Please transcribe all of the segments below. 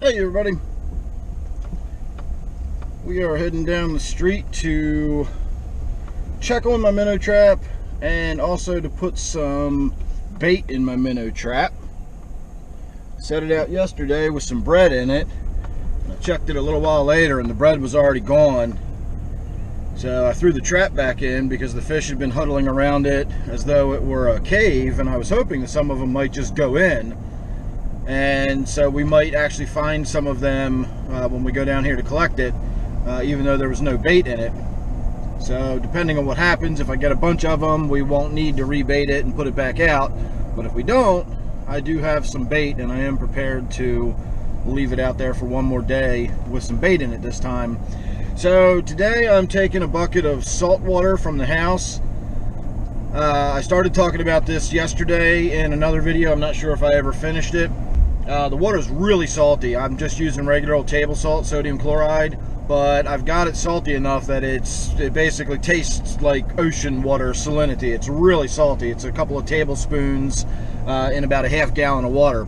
Hey everybody, we are heading down the street to check on my minnow trap and also to put some bait in my minnow trap. Set it out yesterday with some bread in it. I checked it a little while later and the bread was already gone. So I threw the trap back in because the fish had been huddling around it as though it were a cave, and I was hoping that some of them might just go in. And so we might actually find some of them when we go down here to collect it, even though there was no bait in it. So depending on what happens, if I get a bunch of them, we won't need to rebait it and put it back out. But if we don't, I do have some bait, and I am prepared to leave it out there for one more day with some bait in it this time. So today I'm taking a bucket of salt water from the house. I started talking about this yesterday in another video. I'm not sure if I ever finished it. The water is really salty. I'm just using regular old table salt, sodium chloride, but I've got it salty enough that it basically tastes like ocean water salinity. It's really salty. It's a couple of tablespoons in about a half gallon of water.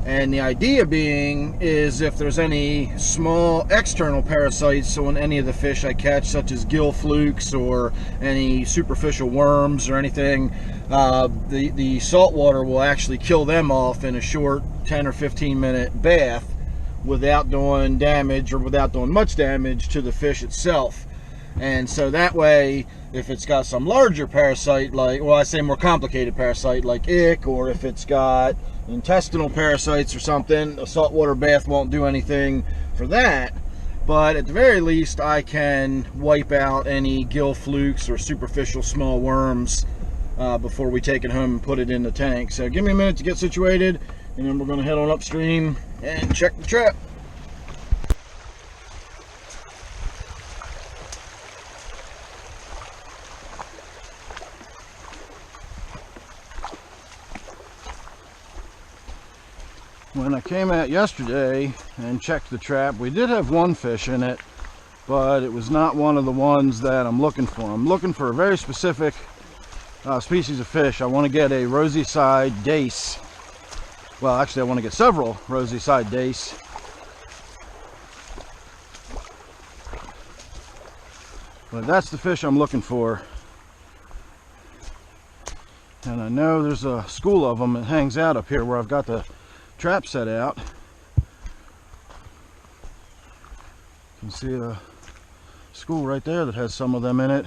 And the idea being is if there's any small external parasites on any of the fish I catch, such as gill flukes or any superficial worms or anything, the salt water will actually kill them off in a short 10 or 15 minute bath without doing damage, or without doing much damage to the fish itself. And so that way, if it's got some larger parasite, like, well, I say more complicated parasite like ick, or if it's got intestinal parasites or something, a saltwater bath won't do anything for that. But at the very least, I can wipe out any gill flukes or superficial small worms before we take it home and put it in the tank. So give me a minute to get situated, and then we're going to head on upstream and check the trap. When I came out yesterday and checked the trap, we did have one fish in it, but it was not one of the ones that I'm looking for. I'm looking for a very specific species of fish. I want to get a rosy side dace. Well, actually I want to get several rosy side dace. But that's the fish I'm looking for. And I know there's a school of them that hangs out up here where I've got the trap set out. You can see a school right there that has some of them in it.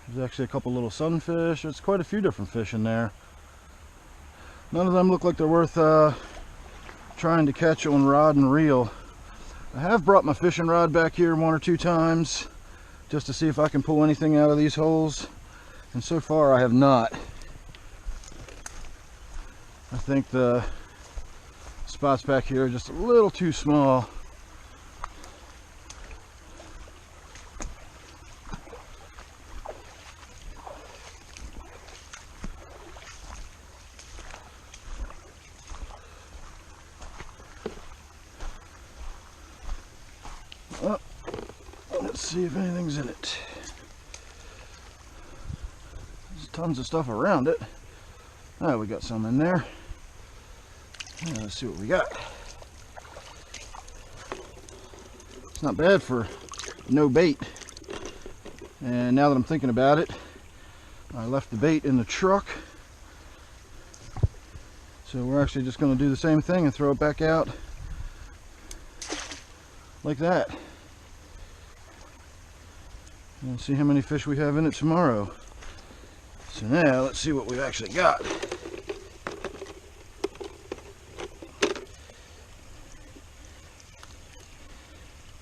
There's actually a couple little sunfish. There's quite a few different fish in there. None of them look like they're worth trying to catch on rod and reel. I have brought my fishing rod back here one or two times just to see if I can pull anything out of these holes, and so far I have not. I think the spots back here are just a little too small. Well, let's see if anything's in it. There's tons of stuff around it. Oh, we got some in there. Yeah, let's see what we got. It's not bad for no bait. And now that I'm thinking about it, I left the bait in the truck. So we're actually just going to do the same thing and throw it back out like that. And see how many fish we have in it tomorrow. So now let's see what we've actually got.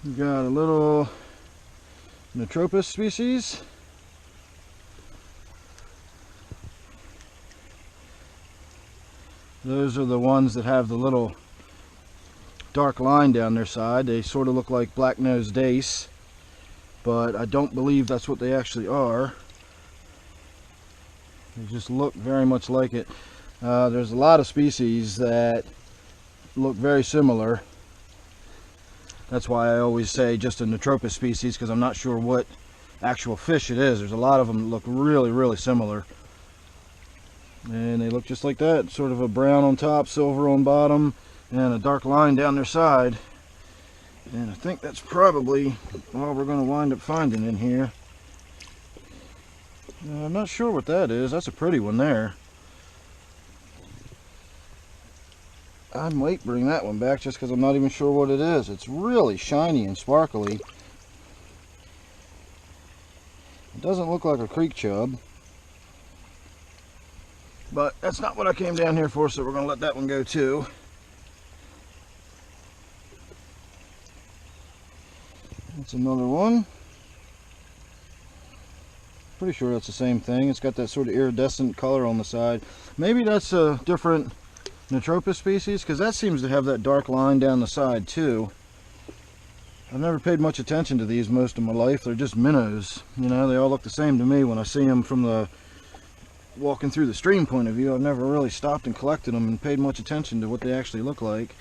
We've got a little Notropus species. Those are the ones that have the little dark line down their side. They sort of look like black-nosed dace, but I don't believe that's what they actually are. They just look very much like it. There's a lot of species that look very similar. That's why I always say just a Notropus species, because I'm not sure what actual fish it is. There's a lot of them that look really, really similar. And they look just like that, sort of a brown on top, silver on bottom, and a dark line down their side. And I think that's probably all we're going to wind up finding in here. I'm not sure what that is. That's a pretty one there. I might bring that one back just because I'm not even sure what it is. It's really shiny and sparkly. It doesn't look like a creek chub. But that's not what I came down here for, so we're going to let that one go too. That's another one. Pretty sure that's the same thing. It's got that sort of iridescent color on the side. Maybe that's a different Neotropis species, because that seems to have that dark line down the side too. I've never paid much attention to these most of my life. They're just minnows. You know, they all look the same to me when I see them from the walking through the stream point of view. I've never really stopped and collected them and paid much attention to what they actually look like.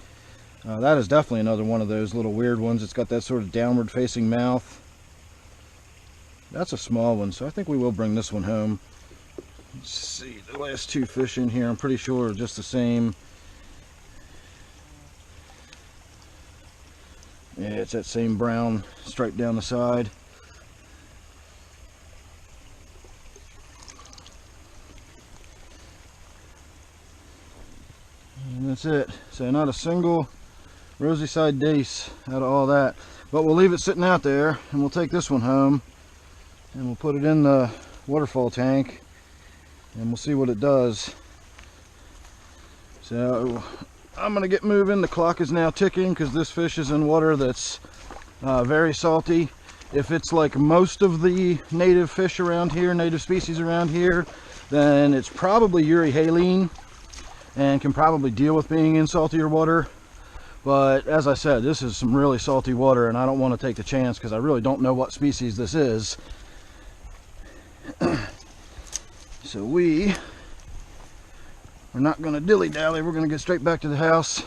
That is definitely another one of those little weird ones. It's got that sort of downward facing mouth. That's a small one, so I think we will bring this one home. Let's see, the last two fish in here, I'm pretty sure are just the same. Yeah, it's that same brown stripe down the side. And that's it. So not a single rosy side dace out of all that. But we'll leave it sitting out there, and we'll take this one home, and we'll put it in the waterfall tank, and we'll see what it does. So I'm going to get moving. The clock is now ticking because this fish is in water that's very salty. If it's like most of the native fish around here, native species around here, then it's probably euryhaline and can probably deal with being in saltier water. But as I said, this is some really salty water, and I don't want to take the chance because I really don't know what species this is. So we are not going to dilly-dally. We're going to get straight back to the house,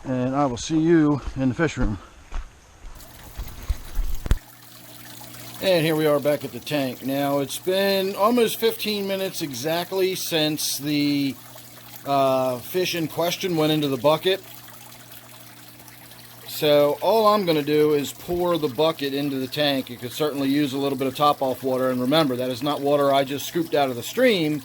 and I will see you in the fish room. And here we are back at the tank. Now it's been almost 15 minutes exactly since the fish in question went into the bucket. So all I'm going to do is pour the bucket into the tank. You could certainly use a little bit of top-off water, and remember, that is not water I just scooped out of the stream.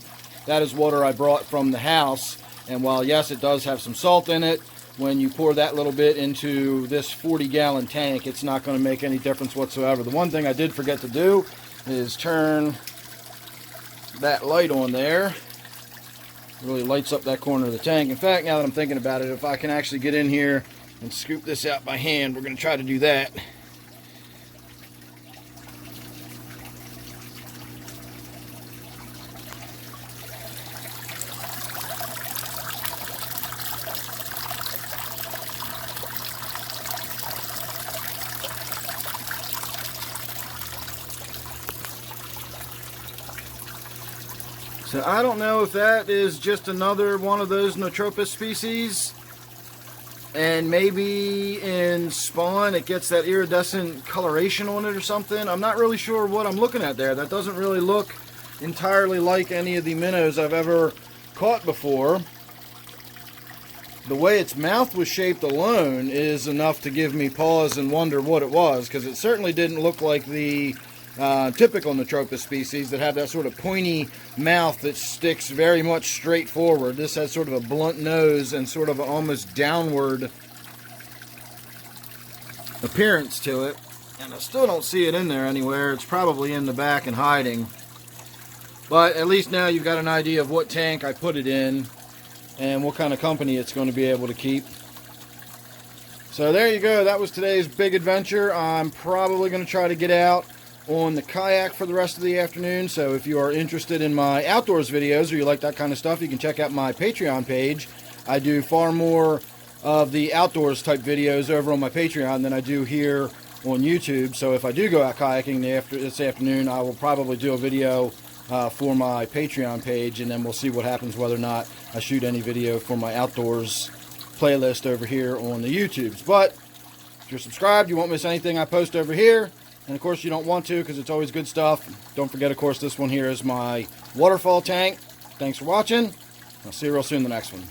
That is water I brought from the house. And while yes, it does have some salt in it, when you pour that little bit into this 40-gallon tank, it's not going to make any difference whatsoever. The one thing I did forget to do is turn that light on there. It really lights up that corner of the tank. In fact, now that I'm thinking about it, if I can actually get in here and scoop this out by hand, we're going to try to do that. So I don't know if that is just another one of those Neotropis species, and maybe in spawn it gets that iridescent coloration on it or something. I'm not really sure what I'm looking at there. That doesn't really look entirely like any of the minnows I've ever caught before. The way its mouth was shaped alone is enough to give me pause and wonder what it was, because it certainly didn't look like the typical Neotropis species that have that sort of pointy mouth that sticks very much straight forward. This has sort of a blunt nose and sort of an almost downward appearance to it. And I still don't see it in there anywhere. It's probably in the back and hiding. But at least now you've got an idea of what tank I put it in and what kind of company it's going to be able to keep. So there you go. That was today's big adventure. I'm probably going to try to get out on the kayak for the rest of the afternoon. So if you are interested in my outdoors videos or you like that kind of stuff, you can check out my Patreon page. I do far more of the outdoors type videos over on my Patreon than I do here on YouTube. So if I do go out kayaking this afternoon, I will probably do a video for my Patreon page, and then we'll see what happens whether or not I shoot any video for my outdoors playlist over here on the YouTubes. But if you're subscribed, you won't miss anything I post over here. And of course you don't want to, because it's always good stuff. Don't forget, of course, this one here is my waterfall tank. Thanks for watching. I'll see you real soon in the next one.